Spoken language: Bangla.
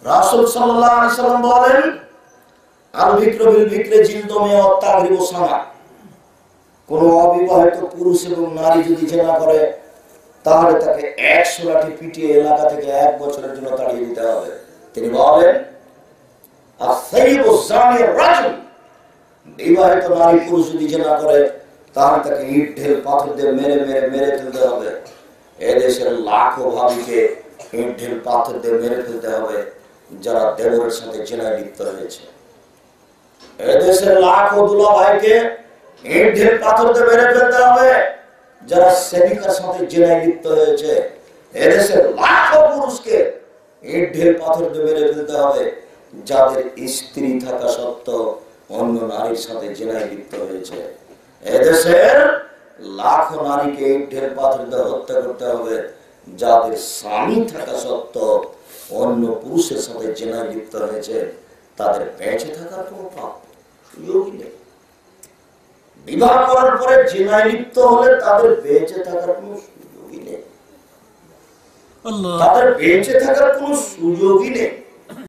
রাসূল সাল্লাল্লাহু আলাইহি সাল্লাম বলেন, আল বিকরু বিল বিকরি জিলদু মিয়া ওয়া তাগরিবু সানা। কোন অবিবাহিত পুরুষ এবং নারী যদি জিনা করে তাহলে তাকে 100 লাঠি পিটিয়ে এলাকা থেকে 1 বছরের জন্য তাড়িয়ে দিতে হবে। তিনি বলেন, আস-সাইয়্যিবু যানি রাজুল, বিবাহিত নারী পুরুষ যদি জিনা করে তাহলে তাকে ইট ঢেল পাথর দিয়ে মেরে মেরে মেরে ফেলতে হবে। এদেশের লাখো ভাবিকে ইট ঢেল পাথর দিয়ে মেরে ফেলতে হবে যারা দেবরের সাথে জিনায় লিপ্ত হয়েছে। এদেশের লাখো দুলা ভাইকে ইট ঢেল পাথর দিয়ে মেরে ফেলতে হবে যারা সেবিকার সাথে জিনায় লিপ্ত হয়েছে। এদেশের লাখো পুরুষকে ইট ঢেল পাথর দিয়ে মেরে ফেলতে হবে যাদের স্ত্রী থাকা সত্ত্বেও অন্য নারীর সাথে জিনায় লিপ্ত হয়েছে। এদেশের লাখো নারীকে ইট ঢেল পাথর দিয়ে হত্যা করতে হবে যাদের স্বামী থাকা সত্ত্বেও অন্য পুরুষের সাথে জিনায় লিপ্ত হয়েছে। তাদের বেঁচে থাকার কোনো সুযোগই নেই। বিবাহ করার পরে জিনায় লিপ্ত হলে তাদের বেঁচে থাকার কোনো সুযোগই নেই। তাদের বেঁচে থাকার কোনো সুযোগই নেই।